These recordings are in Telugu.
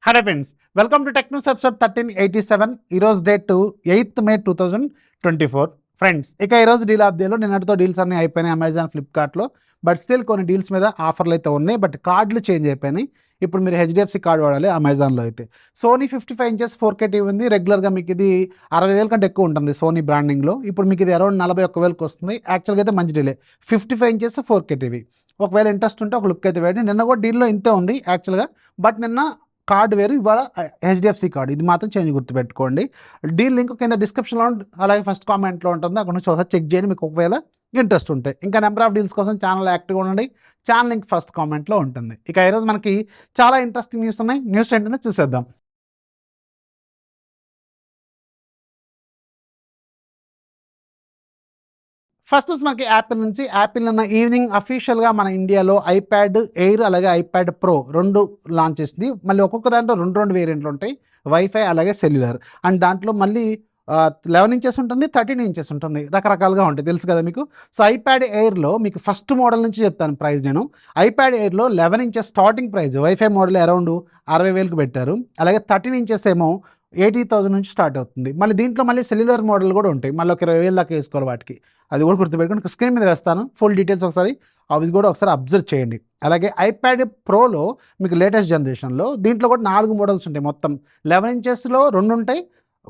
Hello friends, welcome to Technos episode 1387. ఈరోజు డేట్ 8th May 2024. ఫ్రెండ్స్, ఇక ఈరోజు డీల్ ఆఫ్ డేలో నిన్నటితో డీల్స్ అన్నీ అయిపోయినాయి అమెజాన్, ఫ్లిప్కార్ట్లో. బట్ స్టిల్ కొన్ని డీల్స్ మీద ఆఫర్లు అయితే ఉన్నాయి, బట్ కార్డులు చేంజ్ అయిపోయినాయి. ఇప్పుడు మీరు హెచ్డిఎఫ్సి కార్డు వాడాలి అమెజాన్లో అయితే. సోనీ 55 ఇంచెస్ 4K టీవీ ఉంది. రెగ్యులర్గా మీకు ఇది 60,000 కంటే ఎక్కువ ఉంటుంది సోనీ బ్రాండింగ్లో. ఇప్పుడు మీకు ఇది అరౌండ్ 41,000కి వస్తుంది. యాక్చువల్గా అయితే మంచి డీలే, 55 ఇంచెస్ 4K టీవీ. ఒకవేళ ఇంట్రెస్ట్ ఉంటే ఒక లుక్ అయితే వేయండి. నిన్న కూడా డీల్లో ఇంతే ఉంది యాక్చువల్గా, బట్ నిన్న కార్డు వేరు, ఇవాళ హెచ్డిఎఫ్సి కార్డు. ఇది మాత్రం చేంజ్ గుర్తుపెట్టుకోండి. డీల్ లింక్ కింద డిస్క్రిప్షన్లో అలాగే ఫస్ట్ కామెంట్లో ఉంటుంది, అక్కడ నుంచి ఒకసారి చెక్ చేయండి మీకు ఒకవేళ ఇంట్రెస్ట్ ఉంటే. ఇంకా నెంబర్ ఆఫ్ డీల్స్ కోసం ఛానల్ యాక్టివ్గా ఉండండి. ఛానల్ లింక్ ఫస్ట్ కామెంట్లో ఉంటుంది. ఇక ఈరోజు మనకి చాలా ఇంట్రెస్టింగ్ న్యూస్ ఉన్నాయి. న్యూస్ ఏంటనే చూసేద్దాం. ఫస్ట్ మనకి యాపిల్ నుంచి. యాపిల్ నిన్న ఈవినింగ్ అఫీషియల్గా మన ఇండియాలో ఐప్యాడ్ ఎయిర్ అలాగే ఐప్యాడ్ ప్రో 2 లాంచ్ చేసింది. మళ్ళీ ఒక్కొక్క దాంట్లో రెండు వేరియంట్లు ఉంటాయి, వైఫై అలాగే సెల్యులర్. అండ్ దాంట్లో మళ్ళీ 11 ఇంచెస్ ఉంటుంది, 13 ఇంచెస్ ఉంటుంది, రకరకాలుగా ఉంటాయి, తెలుసు కదా మీకు. సో ఐప్యాడ్ ఎయిర్లో మీకు ఫస్ట్ మోడల్ నుంచి చెప్తాను ప్రైస్ నేను. ఐప్యాడ్ ఎయిర్లో 11 inches starting price, wifi model around 60,000కి పెట్టారు. అలాగే 13 ఇంచెస్ ఏమో 80,000 నుంచి స్టార్ట్ అవుతుంది. మళ్ళీ దీంట్లో మళ్ళీ సెల్యులర్ మోడల్ కూడా ఉంటాయి, మళ్ళీ ఒక 20,000 దాకా వేసుకోవాలి వాటికి. అది కూడా గుర్తుపెట్టుకుని స్క్రీన్ మీద వేస్తాను, ఫుల్ డీటెయిల్స్ ఒకసారి అవి కూడా ఒకసారి అబ్జర్వ్ చేయండి. అలాగే ఐప్యాడ్ ప్రోలో మీకు లేటెస్ట్ జనరేషన్లో దీంట్లో కూడా 4 మోడల్స్ ఉంటాయి. మొత్తం 11 ఇంచెస్లో 2 ఉంటాయి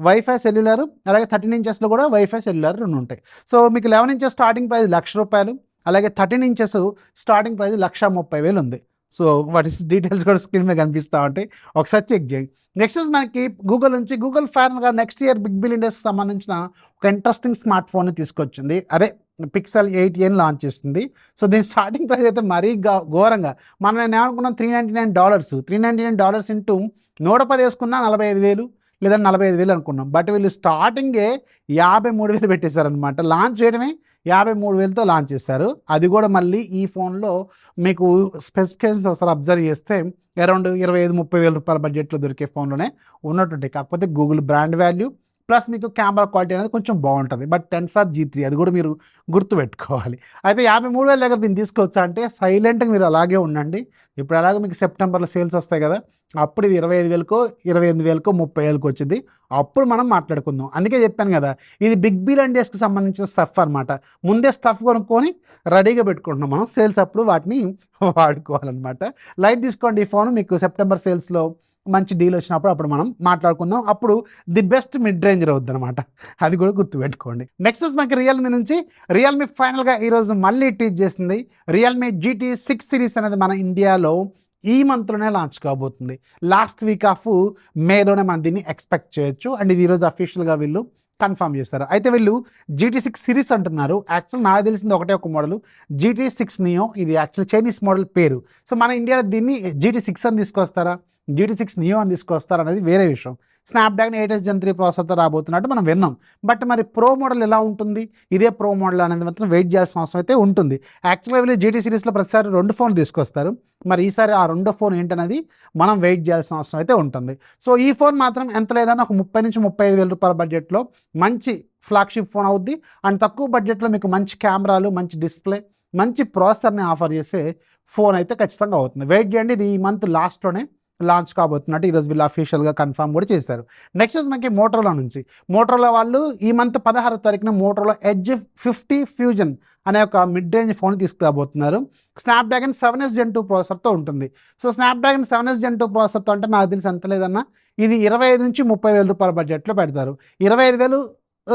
వైఫై సెల్యులర్, అలాగే 13 ఇంచెస్లో కూడా వైఫై సెల్యులర్ 2 ఉంటాయి. సో మీకు 11 ఇంచెస్ స్టార్టింగ్ ప్రైస్ ₹1,00,000, అలాగే 13 ఇంచెస్ స్టార్టింగ్ ప్రైస్ 1,30,000 ఉంది. సో వాటి డీటెయిల్స్ కూడా స్క్రీన్ మీద కనిపిస్తూ ఉంటాయి, ఒకసారి చెక్ చేయండి. నెక్స్ట్ మనకి గూగుల్ నుంచి. గూగుల్ ఫైనల్గా నెక్స్ట్ ఇయర్ బిగ్ బిలియన్ డేస్కి సంబంధించిన ఒక ఇంట్రెస్టింగ్ స్మార్ట్ ఫోన్ని తీసుకొచ్చింది. అదే పిక్సెల్ 8a లాంచ్ చేస్తుంది. సో దీని స్టార్టింగ్ ప్రైస్ అయితే మరీ ఘోరంగా, మనం నేను ఏమనుకున్నాం $399, $399 ఇంటూ 110 వేసుకున్నా 45,000 లేదా 45,000 అనుకున్నాం. బట్ వీళ్ళు స్టార్టింగే 53,000 పెట్టేశారనమాట. లాంచ్ చేయడమే 53,000తో లాంచ్ చేశారు. అది కూడా మళ్ళీ ఈ ఫోన్లో మీకు స్పెసిఫికేషన్స్ ఒకసారి అబ్జర్వ్ చేస్తే అరౌండ్ 25,000-30,000 రూపాయల బడ్జెట్లో దొరికే ఫోన్లోనే ఉన్నట్టుంటాయి. కాకపోతే గూగుల్ బ్రాండ్ వాల్యూ ప్లస్ మీకు కెమెరా క్వాలిటీ అనేది కొంచెం బాగుంటుంది. బట్ Tensor G3 అది కూడా మీరు గుర్తుపెట్టుకోవాలి. అయితే 53,000 దగ్గర దీన్ని తీసుకోవచ్చా అంటే సైలెంట్గా మీరు అలాగే ఉండండి. ఇప్పుడు అలాగే మీకు సెప్టెంబర్లో సేల్స్ వస్తాయి కదా, అప్పుడు ఇది 25,000కో 28,000కో 30,000కో వచ్చింది, అప్పుడు మనం మాట్లాడుకుందాం. అందుకే చెప్పాను కదా, ఇది బిగ్ బిలియన్ డేస్కి సంబంధించిన స్టఫ్ అనమాట. ముందే స్టఫ్ కొనుక్కొని రెడీగా పెట్టుకుంటున్నాం మనం, సేల్స్ అప్పుడు వాటిని వాడుకోవాలన్నమాట. లైట్ తీసుకోండి, ఈ ఫోన్ మీకు సెప్టెంబర్ సేల్స్లో మంచి డీల్ వచ్చినప్పుడు అప్పుడు మనం మాట్లాడుకుందాం. అప్పుడు ది బెస్ట్ మిడ్ రేంజ్ అవుద్ది అనమాట, అది కూడా గుర్తుపెట్టుకోండి. నెక్స్ట్ మనకి రియల్మీ నుంచి. రియల్మీ ఫైనల్గా ఈరోజు మళ్ళీ టీచ్ చేసింది. రియల్మీ GT6 సిరీస్ అనేది మన ఇండియాలో ఈ మంత్లోనే లాంచ్ కాబోతుంది. లాస్ట్ వీక్ ఆఫ్ మేలోనే మనం దీన్ని ఎక్స్పెక్ట్ చేయొచ్చు. అండ్ ఇది ఈరోజు అఫీషియల్గా వీళ్ళు కన్ఫర్మ్ చేస్తారు. అయితే వీళ్ళు GT6 సిరీస్ అంటున్నారు. యాక్చువల్ నాకు తెలిసింది ఒక మోడల్ GT6 Neo. ఇది యాక్చువల్ చైనీస్ మోడల్ పేరు. సో మన ఇండియాలో దీన్ని GT6 అని తీసుకొస్తారా, GT6 Neo అని తీసుకొస్తారు అనేది వేరే విషయం. స్నాప్డ్రాగన్ 8s Gen 3 ప్రాసెసర్తో రాబోతున్నట్టు మనం విన్నాం. బట్ మరి ప్రో మోడల్ ఎలా ఉంటుంది, ఇదే ప్రో మోడల్ అనేది మాత్రం వెయిట్ చేయాల్సిన అవసరం అయితే ఉంటుంది. యాక్చువల్గా వీళ్ళు GT సిరీస్లో ప్రతిసారి 2 ఫోన్లు తీసుకొస్తారు. మరి ఈసారి ఆ 2వ ఫోన్ ఏంటనేది మనం వెయిట్ చేయాల్సిన అవసరం అయితే ఉంటుంది. సో ఈ ఫోన్ మాత్రం ఎంత లేదన్నా ఒక 30,000-35,000 రూపాయల బడ్జెట్లో మంచి ఫ్లాగ్షిప్ ఫోన్ అవుద్ది. అండ్ తక్కువ బడ్జెట్లో మీకు మంచి కెమెరాలు, మంచి డిస్ప్లే, మంచి ప్రాసెసర్ని ఆఫర్ చేసే ఫోన్ అయితే ఖచ్చితంగా అవుతుంది. వెయిట్ చేయండి, ఇది ఈ మంత్ లాస్ట్లోనే లాంచ్ కాబోతున్నట్టు ఈరోజు వీళ్ళు అఫీషియల్గా కన్ఫర్మ్ కూడా చేశారు. నెక్స్ట్ మనకి మోటరోలా నుంచి. మోటరోలా వాళ్ళు ఈ మంత్ 16వ తారీఖున మోటరోలా ఎడ్జ్ 50 ఫ్యూజన్ అనే ఒక మిడ్ రేంజ్ ఫోన్ తీసుకురాబోతున్నారు. స్నాప్డ్రాగన్ 7s Gen 2 ప్రాసెసర్తో ఉంటుంది. సో స్నాప్డ్రాగన్ 7s Gen 2 ప్రాసెసర్తో అంటే నాకు తెలిసి ఎంత లేదన్నా ఇది 25,000-30,000 రూపాయల బడ్జెట్లో పెడతారు. 25,000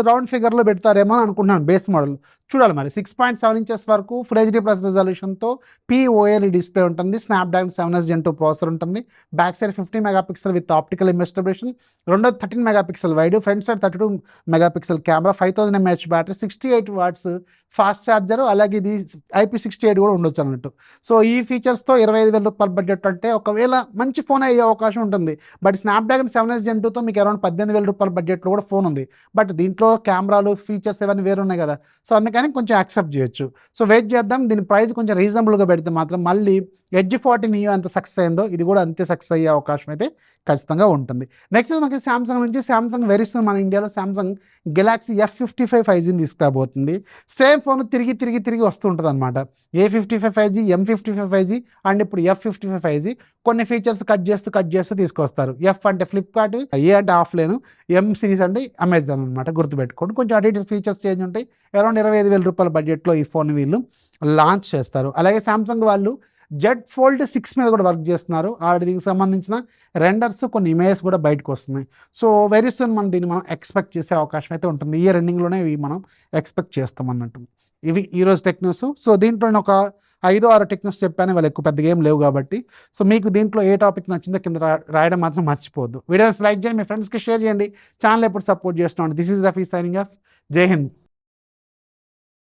రౌండ్ ఫిగర్లో పెడతారేమో అని అనుకుంటున్నాను. బేస్ మోడల్ చూడాలి మరి. 6.7 ఇంచెస్ వరకు ఫుల్ HD ప్లస్ రెజల్యూషన్తో POLED డిస్ప్లే ఉంటుంది. స్నాప్డ్రాగన్ 7s Gen 2 ప్రాసెసర్ ఉంటుంది. Back side 50 megapixel with optical image stabilisation, రెండోది 13 megapixel wide, front side 32 megapixel camera, 5000 mAh battery, 68 watts fast charger, అలాగే ఇది IP68 కూడా ఉండొచ్చు అన్నట్టు. సో ఈ ఫీచర్స్తో 25,000 రూపాయల బడ్జెట్ అంటే ఒకవేళ మంచి ఫోన్ అయ్యే అవకాశం ఉంటుంది. బట్ స్నాప్డ్రాగన్ 7s Gen 2తో మీకు అరౌండ్ 18,000 రూపాయల బడ్జెట్లో కూడా ఫోన్ ఉంది. బట్ దీంట్లో కెమెరాలు, ఫీచర్స్ ఇవన్నీ వేరు ఉన్నాయి కదా, సో అందుకని కొంచెం యాక్సెప్ట్ చేయొచ్చు. సో వెయిట్ చేద్దాం. దీని ప్రైస్ కొంచెం రీజనబుల్గా పెడితే మాత్రం మళ్ళీ ఎడ్జ్ 40 నియో ఎంత సక్సెస్ అయిందో ఇది కూడా అంతే సక్సెస్ అయ్యే అవకాశం అయితే ఖచ్చితంగా ఉంటుంది. నెక్స్ట్ మనకి సామ్సంగ్ నుంచి సామ్సంగ్ వెరీ సూన్ మన ఇండియాలో సామ్సంగ్ గెలాక్సీ F55 5Gని తీసుకురాబోతుంది. సేమ్ ఫోన్ తిరిగి వస్తుంటుంది అనమాట. A55 5G, M55 5G and ఇప్పుడు F55 5G. కొన్ని ఫీచర్స్ కట్ చేస్తూ తీసుకొస్తారు. F అంటే ఫ్లిప్కార్ట్, A అంటే ఆఫ్లైన్, M సిరీస్ అంటే అమెజాన్ అనమాట. గుర్తుపెట్టుకోండి. కొంచెం అటు ఫీచర్స్ చేంజ్ ఉంటాయి. అరౌండ్ 25,000 రూపాయల బడ్జెట్లో ఈ ఫోన్ వీళ్ళు లాంచ్ చేస్తారు. అలాగే సామ్సంగ్ వాళ్ళు జెడ్ ఫోల్డ్ 6 మీద కూడా వర్క్ చేస్తున్నారు. దీనికి సంబంధించిన రెండర్స్ కొన్ని ఇమేజెస్ కూడా బయటకు వస్తున్నాయి. సో వెరీ సూన్ దీన్ని మనం ఎక్స్పెక్ట్ చేసే అవకాశం అయితే ఉంటుంది. ఈ ఎండింగ్లోనే ఇవి మనం ఎక్స్పెక్ట్ చేస్తాం అన్నట్టు. ఇవి ఈరోజు టెక్ న్యూస్. సో దీంట్లో నేను ఒక 5-6 టెక్ న్యూస్ చెప్పాను. వాళ్ళు ఎక్కువ పెద్దగా ఏం లేవు కాబట్టి. సో మీకు దీంట్లో ఏ టాపిక్ నచ్చిందో కింద రాయడం మాత్రం మర్చిపోవద్దు. వీడియోస్ లైక్ చేయండి, మీ ఫ్రెండ్స్కి షేర్ చేయండి. ఛానల్ ఎప్పుడు సపోర్ట్ చేస్తున్నాను. This is Rafi signing off. జై హింద్.